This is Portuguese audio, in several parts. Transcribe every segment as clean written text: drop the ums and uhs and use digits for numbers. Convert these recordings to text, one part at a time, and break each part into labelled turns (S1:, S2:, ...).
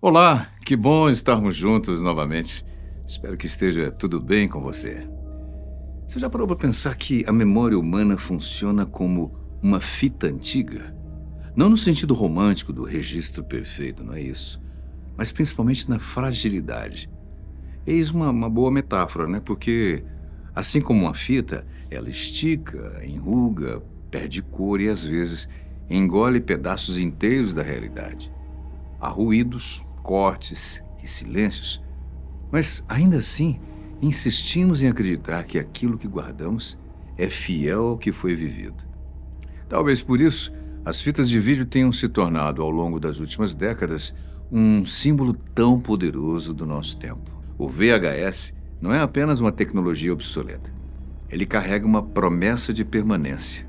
S1: Olá, que bom estarmos juntos novamente. Espero que esteja tudo bem com você. Você já parou para pensar que a memória humana funciona como uma fita antiga? Não no sentido romântico do registro perfeito, não é isso. Mas principalmente na fragilidade. Eis uma boa metáfora, né? Porque, assim como uma fita, ela estica, enruga, perde cor e, às vezes, engole pedaços inteiros da realidade. Há ruídos, cortes e silêncios, mas ainda assim insistimos em acreditar que aquilo que guardamos é fiel ao que foi vivido. Talvez por isso as fitas de vídeo tenham se tornado, ao longo das últimas décadas, um símbolo tão poderoso do nosso tempo. O VHS não é apenas uma tecnologia obsoleta. Ele carrega uma promessa de permanência,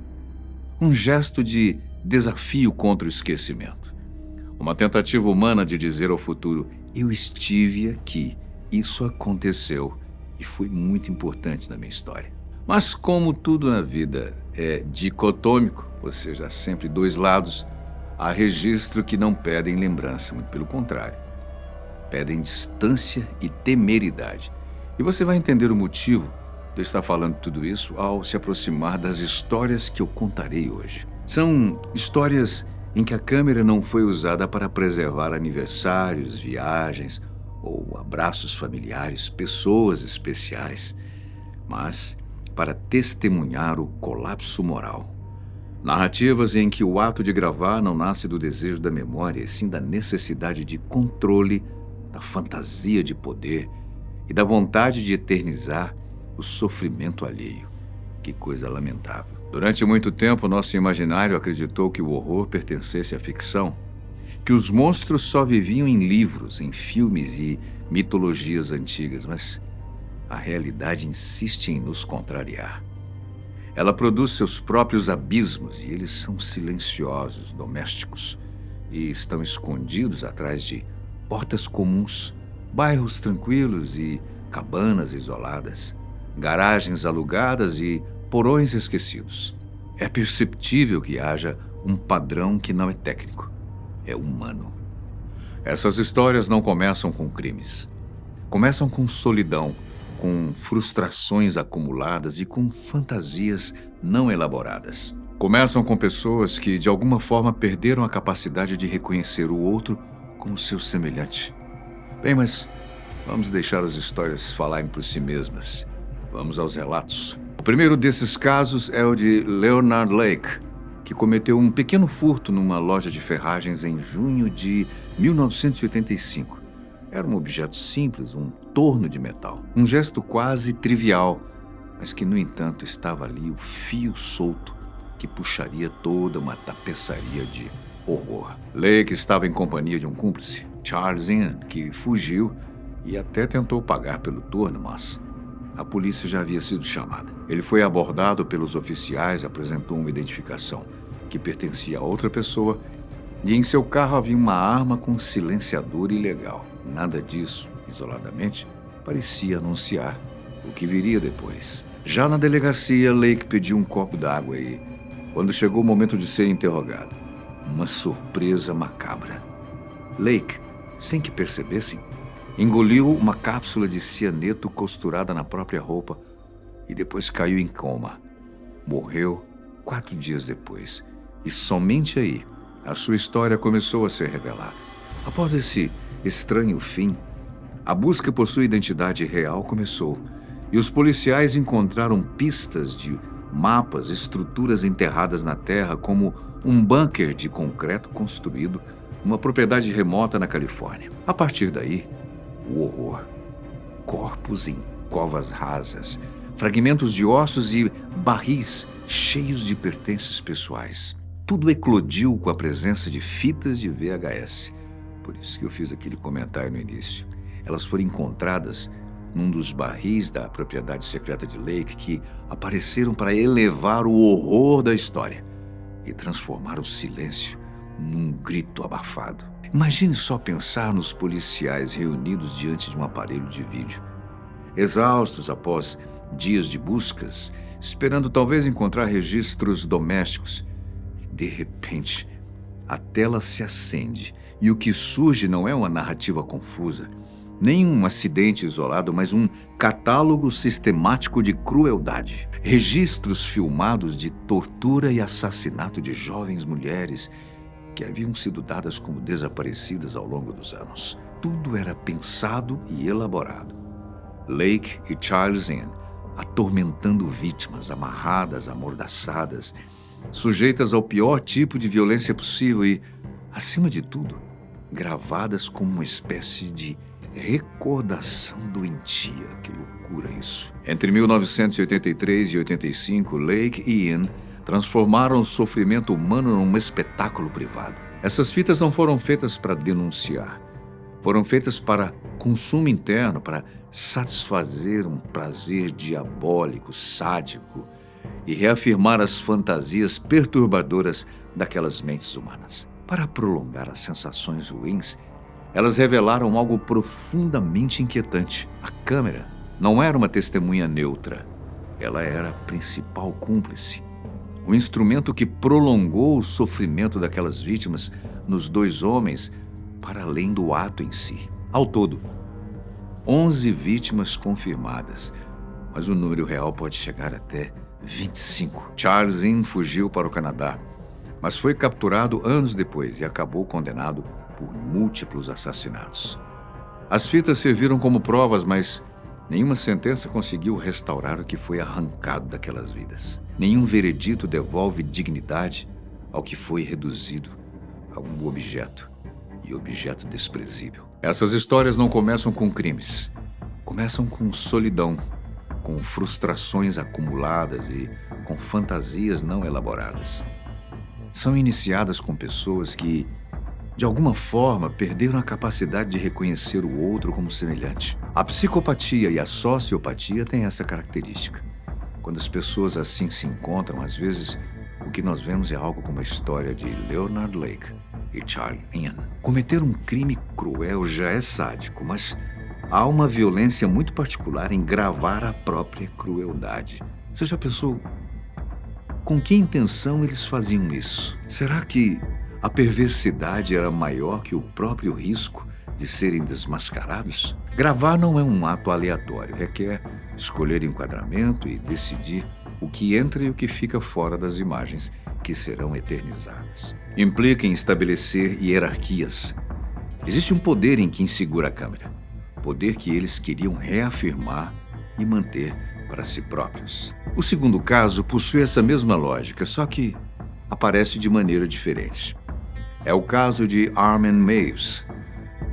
S1: um gesto de desafio contra o esquecimento. Uma tentativa humana de dizer ao futuro: eu estive aqui, isso aconteceu e foi muito importante na minha história. Mas como tudo na vida é dicotômico, ou seja, há sempre dois lados, há registro que não pedem lembrança, muito pelo contrário. Pedem distância e temeridade. E você vai entender o motivo de eu estar falando tudo isso ao se aproximar das histórias que eu contarei hoje. São histórias em que a câmera não foi usada para preservar aniversários, viagens ou abraços familiares, pessoas especiais, mas para testemunhar o colapso moral. Narrativas em que o ato de gravar não nasce do desejo da memória, e sim da necessidade de controle, da fantasia de poder e da vontade de eternizar o sofrimento alheio. Que coisa lamentável. Durante muito tempo, nosso imaginário acreditou que o horror pertencesse à ficção, que os monstros só viviam em livros, em filmes e mitologias antigas, mas a realidade insiste em nos contrariar. Ela produz seus próprios abismos e eles são silenciosos, domésticos e estão escondidos atrás de portas comuns, bairros tranquilos e cabanas isoladas, garagens alugadas e porões esquecidos. É perceptível que haja um padrão que não é técnico, é humano. Essas histórias não começam com crimes. Começam com solidão, com frustrações acumuladas e com fantasias não elaboradas. Começam com pessoas que, de alguma forma, perderam a capacidade de reconhecer o outro como seu semelhante. Bem, mas vamos deixar as histórias falarem por si mesmas. Vamos aos relatos. O primeiro desses casos é o de Leonard Lake, que cometeu um pequeno furto numa loja de ferragens em junho de 1985. Era um objeto simples, um torno de metal. Um gesto quase trivial, mas que, no entanto, estava ali o fio solto que puxaria toda uma tapeçaria de horror. Lake estava em companhia de um cúmplice, Charles Inn, que fugiu e até tentou pagar pelo torno, mas a polícia já havia sido chamada. Ele foi abordado pelos oficiais, apresentou uma identificação que pertencia a outra pessoa e em seu carro havia uma arma com silenciador ilegal. Nada disso, isoladamente, parecia anunciar o que viria depois. Já na delegacia, Lake pediu um copo d'água e, quando chegou o momento de ser interrogado, uma surpresa macabra. Lake, sem que percebessem, engoliu uma cápsula de cianeto costurada na própria roupa e depois caiu em coma. Morreu 4 dias depois. E somente aí a sua história começou a ser revelada. Após esse estranho fim, a busca por sua identidade real começou e os policiais encontraram pistas de mapas, estruturas enterradas na terra, como um bunker de concreto construído numa propriedade remota na Califórnia. A partir daí, o horror. Corpos em covas rasas, fragmentos de ossos e barris cheios de pertences pessoais. Tudo eclodiu com a presença de fitas de VHS. Por isso que eu fiz aquele comentário no início. Elas foram encontradas num dos barris da propriedade secreta de Lake que apareceram para elevar o horror da história e transformar o silêncio num grito abafado. Imagine só pensar nos policiais reunidos diante de um aparelho de vídeo, exaustos após dias de buscas, esperando talvez encontrar registros domésticos. E, de repente, a tela se acende E o que surge não é uma narrativa confusa, nem um acidente isolado, mas um catálogo sistemático de crueldade. Registros filmados de tortura e assassinato de jovens mulheres que haviam sido dadas como desaparecidas ao longo dos anos. Tudo era pensado e elaborado. Lake e Charles Inn atormentando vítimas, amarradas, amordaçadas, sujeitas ao pior tipo de violência possível e, acima de tudo, gravadas como uma espécie de recordação doentia. Que loucura isso! Entre 1983 e 85, Lake e Inn transformaram o sofrimento humano num espetáculo privado. Essas fitas não foram feitas para denunciar. Foram feitas para consumo interno, para satisfazer um prazer diabólico, sádico e reafirmar as fantasias perturbadoras daquelas mentes humanas. Para prolongar as sensações ruins, elas revelaram algo profundamente inquietante. A câmera não era uma testemunha neutra. Ela era a principal cúmplice. O instrumento que prolongou o sofrimento daquelas vítimas nos dois homens para além do ato em si. Ao todo, 11 vítimas confirmadas, mas o número real pode chegar até 25. Charles Inn fugiu para o Canadá, mas foi capturado anos depois e acabou condenado por múltiplos assassinatos. As fitas serviram como provas, mas nenhuma sentença conseguiu restaurar o que foi arrancado daquelas vidas. Nenhum veredito devolve dignidade ao que foi reduzido a um objeto, e objeto desprezível. Essas histórias não começam com crimes. Começam com solidão, com frustrações acumuladas e com fantasias não elaboradas. São iniciadas com pessoas que, de alguma forma, perderam a capacidade de reconhecer o outro como semelhante. A psicopatia e a sociopatia têm essa característica. Quando as pessoas assim se encontram, às vezes, o que nós vemos é algo como a história de Leonard Lake e Charles Inn. Cometer um crime cruel já é sádico, mas há uma violência muito particular em gravar a própria crueldade. Você já pensou com que intenção eles faziam isso? Será que a perversidade era maior que o próprio risco de serem desmascarados? Gravar não é um ato aleatório, requer escolher enquadramento e decidir o que entra e o que fica fora das imagens que serão eternizadas. Implica em estabelecer hierarquias. Existe um poder em quem segura a câmera, poder que eles queriam reafirmar e manter para si próprios. O segundo caso possui essa mesma lógica, só que aparece de maneira diferente. É o caso de Armin Meiwes,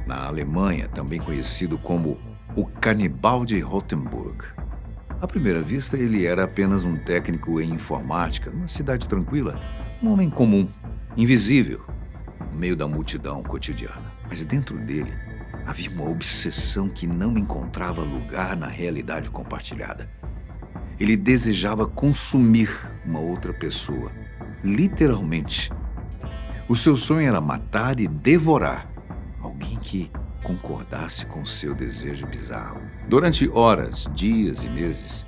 S1: na Alemanha, também conhecido como o Canibal de Rotenburg. À primeira vista, ele era apenas um técnico em informática, numa cidade tranquila, um homem comum, invisível, no meio da multidão cotidiana. Mas dentro dele havia uma obsessão que não encontrava lugar na realidade compartilhada. Ele desejava consumir uma outra pessoa, literalmente. O seu sonho era matar e devorar alguém que concordasse com seu desejo bizarro. Durante horas, dias e meses,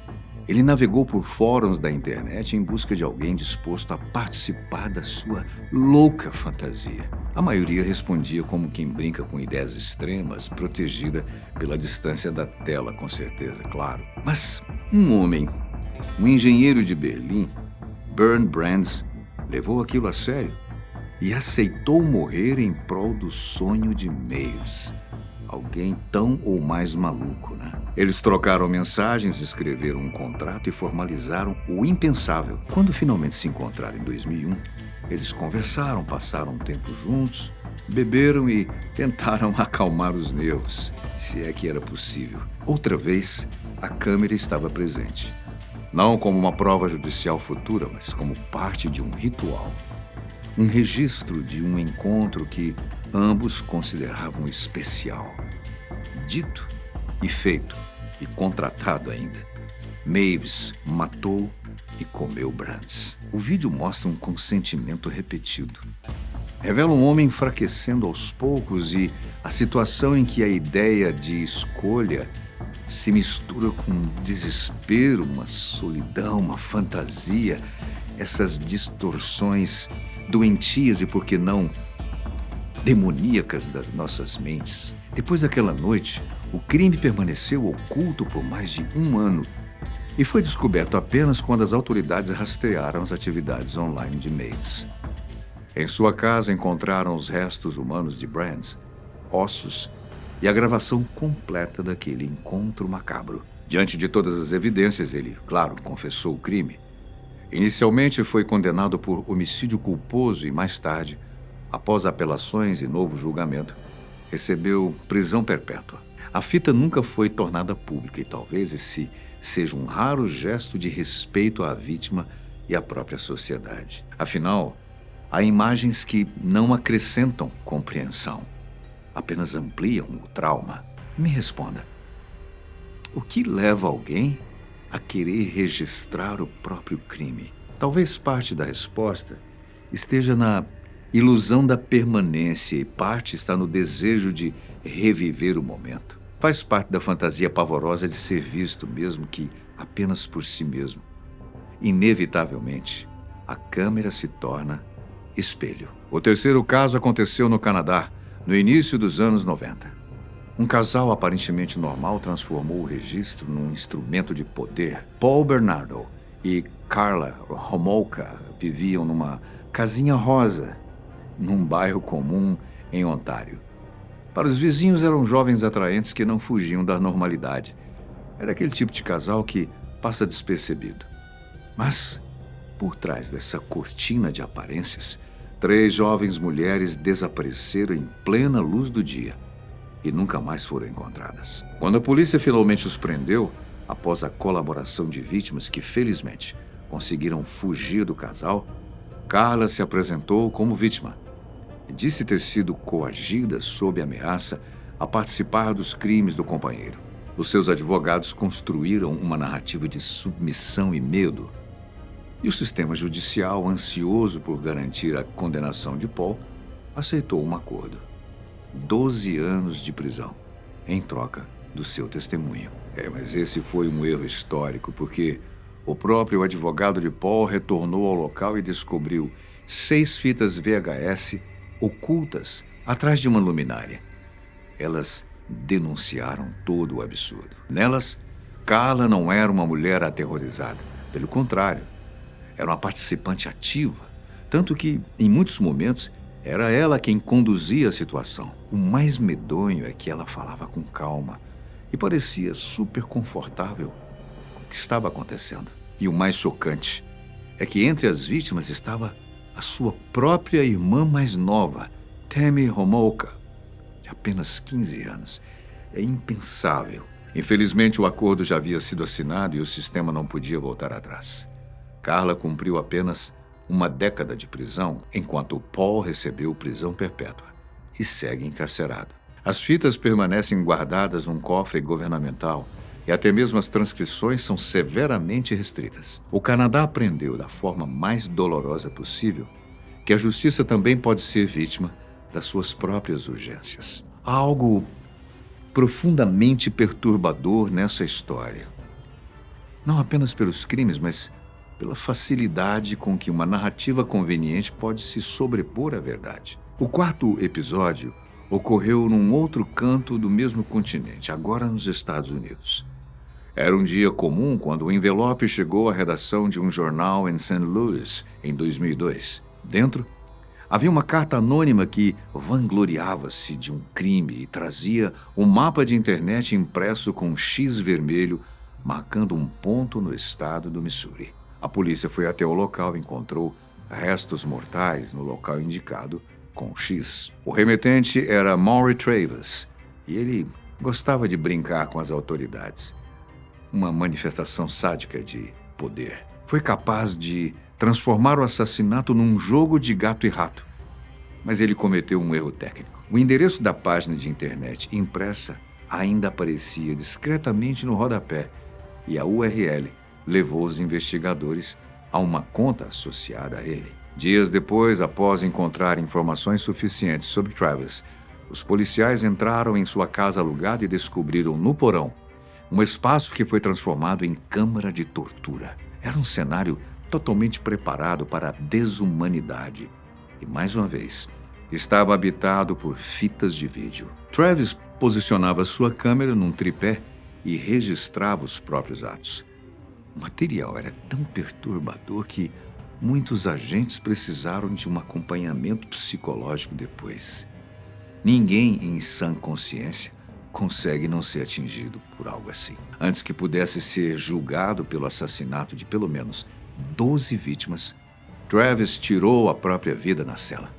S1: ele navegou por fóruns da internet em busca de alguém disposto a participar da sua louca fantasia. A maioria respondia como quem brinca com ideias extremas, protegida pela distância da tela, com certeza, claro. Mas um homem, um engenheiro de Berlim, Bernd Brands, levou aquilo a sério e aceitou morrer em prol do sonho de Meiwes. Alguém tão ou mais maluco, né? Eles trocaram mensagens, escreveram um contrato e formalizaram o impensável. Quando finalmente se encontraram em 2001, eles conversaram, passaram um tempo juntos, beberam e tentaram acalmar os nervos, se é que era possível. Outra vez, a câmera estava presente. Não como uma prova judicial futura, mas como parte de um ritual. Um registro de um encontro que ambos consideravam especial. Dito e feito, e contratado ainda, Meiwes matou e comeu Brands. O vídeo mostra um consentimento repetido. Revela um homem enfraquecendo aos poucos e a situação em que a ideia de escolha se mistura com um desespero, uma solidão, uma fantasia, essas distorções doentias e, por que não, demoníacas das nossas mentes. Depois daquela noite, o crime permaneceu oculto por mais de 1 ano e foi descoberto apenas quando as autoridades rastrearam as atividades online de Mapes. Em sua casa encontraram os restos humanos de Brands, ossos e a gravação completa daquele encontro macabro. Diante de todas as evidências, ele, claro, confessou o crime. Inicialmente foi condenado por homicídio culposo e mais tarde, após apelações e novo julgamento, recebeu prisão perpétua. A fita nunca foi tornada pública e talvez esse seja um raro gesto de respeito à vítima e à própria sociedade. Afinal, há imagens que não acrescentam compreensão, apenas ampliam o trauma. Me responda, o que leva alguém a querer registrar o próprio crime? Talvez parte da resposta esteja na ilusão da permanência e parte está no desejo de reviver o momento. Faz parte da fantasia pavorosa de ser visto, mesmo que apenas por si mesmo. Inevitavelmente, a câmera se torna espelho. O terceiro caso aconteceu no Canadá, no início dos anos 90. Um casal aparentemente normal transformou o registro num instrumento de poder. Paul Bernardo e Carla Homolka viviam numa casinha rosa, num bairro comum em Ontário. Para os vizinhos eram jovens atraentes que não fugiam da normalidade. Era aquele tipo de casal que passa despercebido. Mas, por trás dessa cortina de aparências, 3 jovens mulheres desapareceram em plena luz do dia e nunca mais foram encontradas. Quando a polícia finalmente os prendeu, após a colaboração de vítimas que, felizmente, conseguiram fugir do casal, Carla se apresentou como vítima. Disse ter sido coagida sob ameaça a participar dos crimes do companheiro. Os seus advogados construíram uma narrativa de submissão e medo. E o sistema judicial, ansioso por garantir a condenação de Paul, aceitou um acordo: 12 anos de prisão, em troca do seu testemunho. Mas esse foi um erro histórico, porque o próprio advogado de Paul retornou ao local e descobriu 6 fitas VHS ocultas atrás de uma luminária. Elas denunciaram todo o absurdo. Nelas, Carla não era uma mulher aterrorizada. Pelo contrário, era uma participante ativa, tanto que, em muitos momentos, era ela quem conduzia a situação. O mais medonho é que ela falava com calma e parecia super confortável com o que estava acontecendo. E o mais chocante é que entre as vítimas estava a sua própria irmã mais nova, Tammy Homolka, de apenas 15 anos. É impensável. Infelizmente, o acordo já havia sido assinado e o sistema não podia voltar atrás. Carla cumpriu apenas 1 década de prisão, enquanto Paul recebeu prisão perpétua e segue encarcerado. As fitas permanecem guardadas num cofre governamental e até mesmo as transcrições são severamente restritas. O Canadá aprendeu da forma mais dolorosa possível que a justiça também pode ser vítima das suas próprias urgências. Há algo profundamente perturbador nessa história. Não apenas pelos crimes, mas pela facilidade com que uma narrativa conveniente pode se sobrepor à verdade. O 4º episódio ocorreu num outro canto do mesmo continente, agora nos Estados Unidos. Era um dia comum quando o envelope chegou à redação de um jornal em St. Louis, em 2002. Dentro, havia uma carta anônima que vangloriava-se de um crime e trazia um mapa de internet impresso com um X vermelho, marcando um ponto no estado do Missouri. A polícia foi até o local e encontrou restos mortais no local indicado com X. O remetente era Maury Travis e ele gostava de brincar com as autoridades. Uma manifestação sádica de poder. Foi capaz de transformar o assassinato num jogo de gato e rato. Mas ele cometeu um erro técnico. O endereço da página de internet impressa ainda aparecia discretamente no rodapé e a URL levou os investigadores a uma conta associada a ele. Dias depois, após encontrar informações suficientes sobre Travis, os policiais entraram em sua casa alugada e descobriram no porão um espaço que foi transformado em câmara de tortura. Era um cenário totalmente preparado para a desumanidade. E, mais uma vez, estava habitado por fitas de vídeo. Travis posicionava sua câmera num tripé e registrava os próprios atos. O material era tão perturbador que muitos agentes precisaram de um acompanhamento psicológico depois. Ninguém em sã consciência consegue não ser atingido por algo assim. Antes que pudesse ser julgado pelo assassinato de pelo menos 12 vítimas, Travis tirou a própria vida na cela.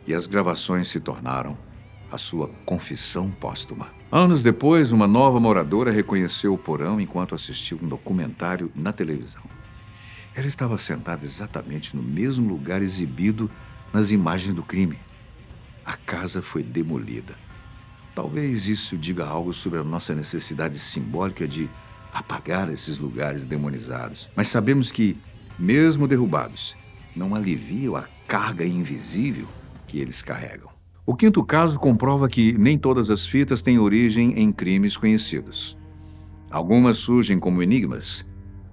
S1: E as gravações se tornaram a sua confissão póstuma. Anos depois, uma nova moradora reconheceu o porão enquanto assistiu um documentário na televisão. Ela estava sentada exatamente no mesmo lugar exibido nas imagens do crime. A casa foi demolida. Talvez isso diga algo sobre a nossa necessidade simbólica de apagar esses lugares demonizados. Mas sabemos que, mesmo derrubados, não aliviam a carga invisível que eles carregam. O quinto caso comprova que nem todas as fitas têm origem em crimes conhecidos. Algumas surgem como enigmas.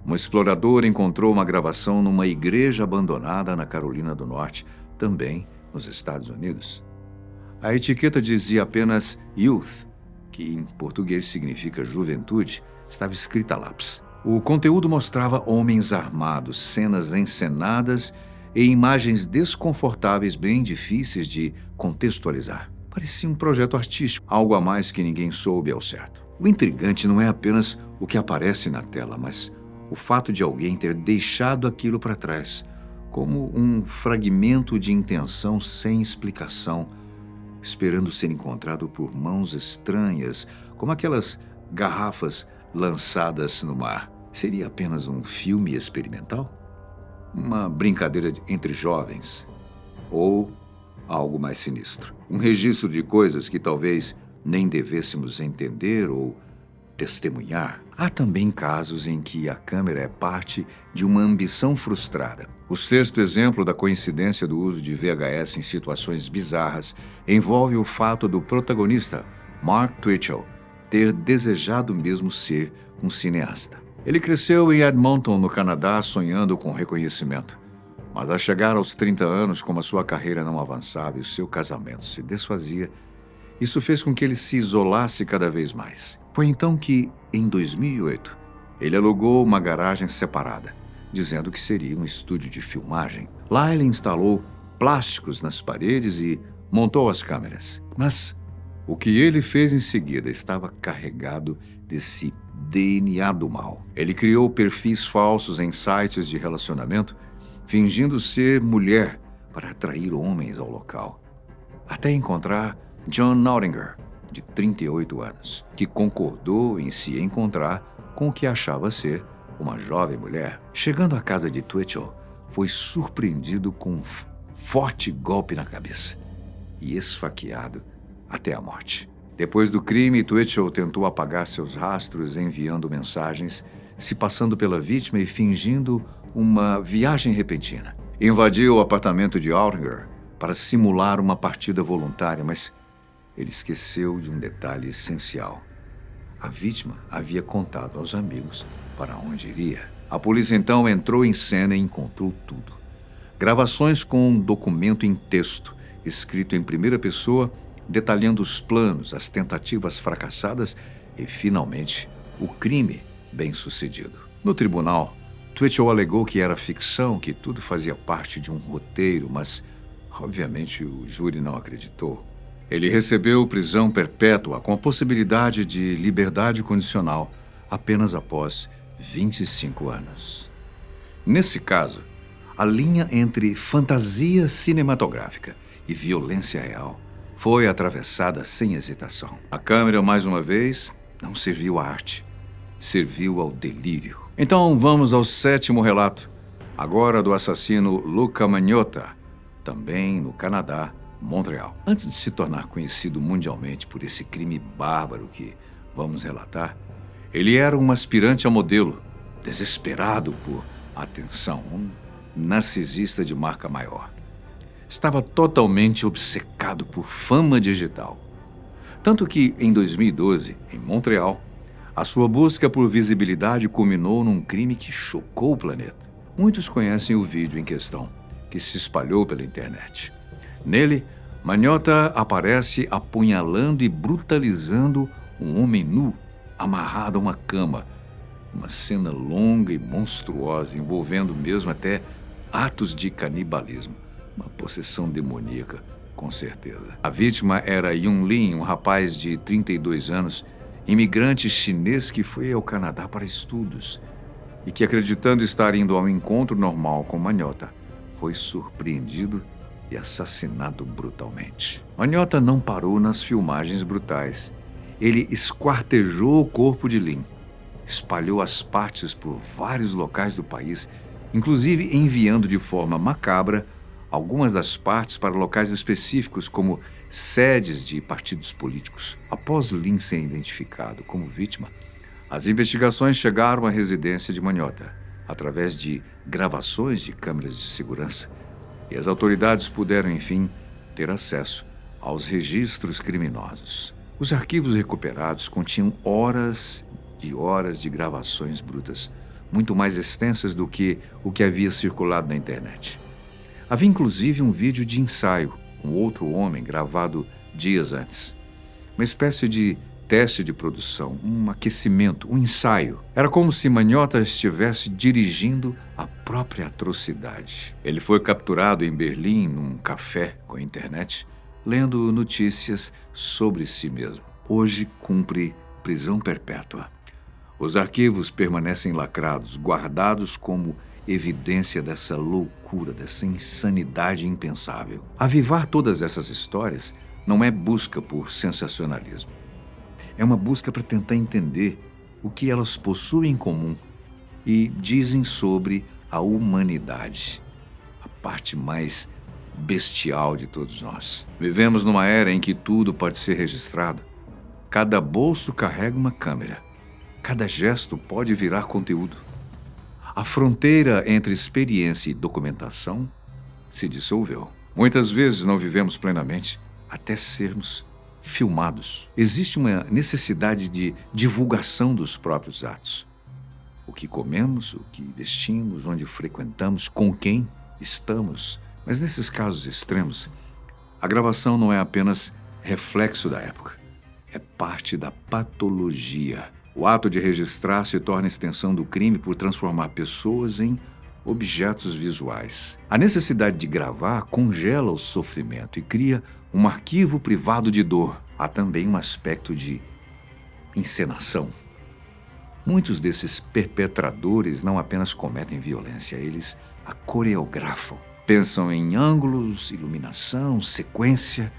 S1: Um explorador encontrou uma gravação numa igreja abandonada na Carolina do Norte, também nos Estados Unidos. A etiqueta dizia apenas Youth, que em português significa juventude, estava escrita a lápis. O conteúdo mostrava homens armados, cenas encenadas e imagens desconfortáveis bem difíceis de contextualizar. Parecia um projeto artístico, algo a mais que ninguém soube ao certo. O intrigante não é apenas o que aparece na tela, mas o fato de alguém ter deixado aquilo para trás, como um fragmento de intenção sem explicação, esperando ser encontrado por mãos estranhas, como aquelas garrafas lançadas no mar. Seria apenas um filme experimental? Uma brincadeira entre jovens? Ou algo mais sinistro? Um registro de coisas que talvez nem devêssemos entender ou testemunhar? Há também casos em que a câmera é parte de uma ambição frustrada. O sexto exemplo da coincidência do uso de VHS em situações bizarras envolve o fato do protagonista, Mark Twitchell, ter desejado mesmo ser um cineasta. Ele cresceu em Edmonton, no Canadá, sonhando com reconhecimento. Mas ao chegar aos 30 anos, como a sua carreira não avançava e o seu casamento se desfazia, isso fez com que ele se isolasse cada vez mais. Foi então que, em 2008, ele alugou uma garagem separada, dizendo que seria um estúdio de filmagem. Lá ele instalou plásticos nas paredes e montou as câmeras. Mas o que ele fez em seguida estava carregado desse DNA do mal. Ele criou perfis falsos em sites de relacionamento, fingindo ser mulher para atrair homens ao local. Até encontrar John Nottinger, de 38 anos, que concordou em se encontrar com o que achava ser uma jovem mulher. Chegando à casa de Twitchell, foi surpreendido com um forte golpe na cabeça e esfaqueado até a morte. Depois do crime, Twitchell tentou apagar seus rastros enviando mensagens, se passando pela vítima e fingindo uma viagem repentina. Invadiu o apartamento de Oettinger para simular uma partida voluntária, mas ele esqueceu de um detalhe essencial. A vítima havia contado aos amigos para onde iria. A polícia então entrou em cena e encontrou tudo. Gravações com um documento em texto, escrito em primeira pessoa, detalhando os planos, as tentativas fracassadas e, finalmente, o crime bem-sucedido. No tribunal, Twitchell alegou que era ficção, que tudo fazia parte de um roteiro, mas, obviamente, o júri não acreditou. Ele recebeu prisão perpétua com a possibilidade de liberdade condicional apenas após 25 anos. Nesse caso, a linha entre fantasia cinematográfica e violência real foi atravessada sem hesitação. A câmera, mais uma vez, não serviu à arte, serviu ao delírio. Então vamos ao sétimo relato, agora do assassino Luca Magnotta, também no Canadá, Montreal. Antes de se tornar conhecido mundialmente por esse crime bárbaro que vamos relatar, ele era um aspirante a modelo, desesperado por atenção, um narcisista de marca maior. Estava totalmente obcecado por fama digital. Tanto que, em 2012, em Montreal, a sua busca por visibilidade culminou num crime que chocou o planeta. Muitos conhecem o vídeo em questão, que se espalhou pela internet. Nele, Manhota aparece apunhalando e brutalizando um homem nu, amarrado a uma cama. Uma cena longa e monstruosa, envolvendo mesmo até atos de canibalismo. Uma possessão demoníaca, com certeza. A vítima era Yun Lin, um rapaz de 32 anos, imigrante chinês que foi ao Canadá para estudos e que, acreditando estar indo ao encontro normal com Manhota, foi surpreendido e assassinado brutalmente. Manhota não parou nas filmagens brutais. Ele esquartejou o corpo de Lin, espalhou as partes por vários locais do país, inclusive enviando de forma macabra algumas das partes para locais específicos, como sedes de partidos políticos. Após Lin ser identificado como vítima, as investigações chegaram à residência de Manhota, através de gravações de câmeras de segurança, e as autoridades puderam, enfim, ter acesso aos registros criminosos. Os arquivos recuperados continham horas e horas de gravações brutas, muito mais extensas do que o que havia circulado na internet. Havia inclusive um vídeo de ensaio com outro homem gravado dias antes. Uma espécie de teste de produção, um aquecimento, um ensaio. Era como se Manhota estivesse dirigindo a própria atrocidade. Ele foi capturado em Berlim, num café com a internet, lendo notícias sobre si mesmo. Hoje cumpre prisão perpétua. Os arquivos permanecem lacrados, guardados como evidência dessa loucura, dessa insanidade impensável. Avivar todas essas histórias não é busca por sensacionalismo. É uma busca para tentar entender o que elas possuem em comum e dizem sobre a humanidade, a parte mais bestial de todos nós. Vivemos numa era em que tudo pode ser registrado. Cada bolso carrega uma câmera. Cada gesto pode virar conteúdo. A fronteira entre experiência e documentação se dissolveu. Muitas vezes não vivemos plenamente até sermos filmados. Existe uma necessidade de divulgação dos próprios atos. O que comemos, o que vestimos, onde frequentamos, com quem estamos. Mas nesses casos extremos, a gravação não é apenas reflexo da época. É parte da patologia. O ato de registrar se torna extensão do crime por transformar pessoas em objetos visuais. A necessidade de gravar congela o sofrimento e cria um arquivo privado de dor. Há também um aspecto de encenação. Muitos desses perpetradores não apenas cometem violência, eles a coreografam. Pensam em ângulos, iluminação, sequência,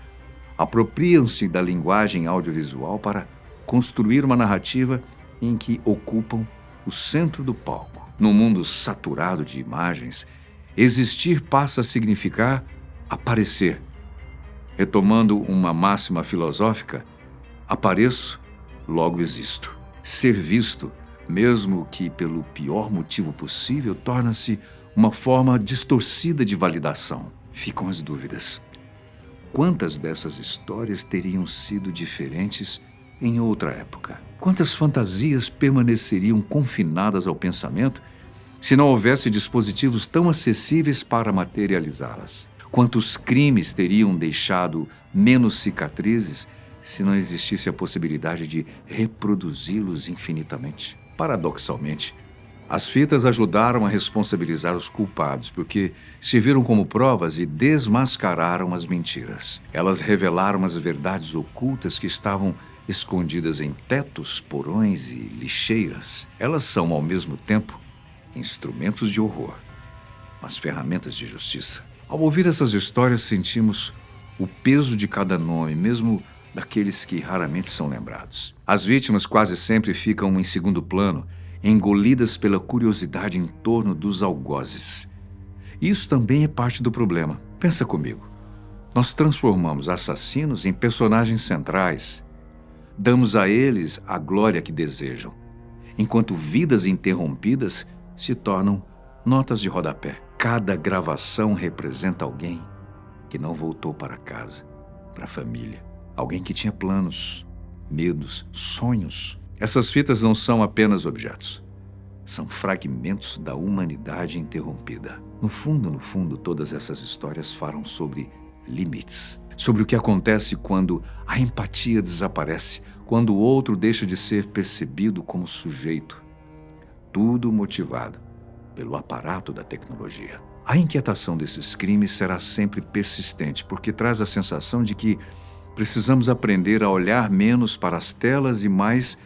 S1: apropriam-se da linguagem audiovisual para construir uma narrativa em que ocupam o centro do palco. No mundo saturado de imagens, existir passa a significar aparecer. Retomando uma máxima filosófica, apareço, logo existo. Ser visto, mesmo que pelo pior motivo possível, torna-se uma forma distorcida de validação. Ficam as dúvidas. Quantas dessas histórias teriam sido diferentes em outra época? Quantas fantasias permaneceriam confinadas ao pensamento se não houvesse dispositivos tão acessíveis para materializá-las? Quantos crimes teriam deixado menos cicatrizes se não existisse a possibilidade de reproduzi-los infinitamente? Paradoxalmente, as fitas ajudaram a responsabilizar os culpados, porque serviram como provas e desmascararam as mentiras. Elas revelaram as verdades ocultas que estavam escondidas em tetos, porões e lixeiras. Elas são, ao mesmo tempo, instrumentos de horror, mas ferramentas de justiça. Ao ouvir essas histórias, sentimos o peso de cada nome, mesmo daqueles que raramente são lembrados. As vítimas quase sempre ficam em segundo plano, engolidas pela curiosidade em torno dos algozes. Isso também é parte do problema. Pensa comigo. Nós transformamos assassinos em personagens centrais. Damos a eles a glória que desejam, enquanto vidas interrompidas se tornam notas de rodapé. Cada gravação representa alguém que não voltou para casa, para a família. Alguém que tinha planos, medos, sonhos. Essas fitas não são apenas objetos. São fragmentos da humanidade interrompida. No fundo, todas essas histórias falam sobre limites, sobre o que acontece quando a empatia desaparece, quando o outro deixa de ser percebido como sujeito. Tudo motivado pelo aparato da tecnologia. A inquietação desses crimes será sempre persistente, porque traz a sensação de que precisamos aprender a olhar menos para as telas e mais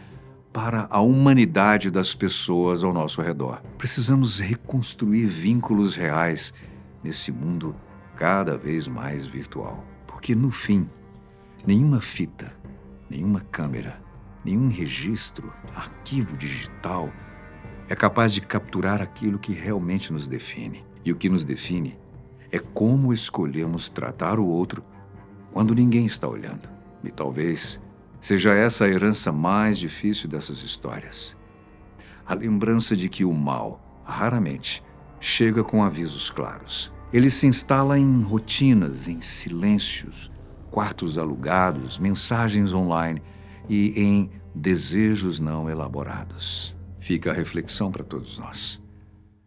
S1: para a humanidade das pessoas ao nosso redor. Precisamos reconstruir vínculos reais nesse mundo cada vez mais virtual. Porque, no fim, nenhuma fita, nenhuma câmera, nenhum registro, arquivo digital é capaz de capturar aquilo que realmente nos define. E o que nos define é como escolhemos tratar o outro quando ninguém está olhando. E talvez seja essa a herança mais difícil dessas histórias. A lembrança de que o mal, raramente, chega com avisos claros. Ele se instala em rotinas, em silêncios, quartos alugados, mensagens online e em desejos não elaborados. Fica a reflexão para todos nós.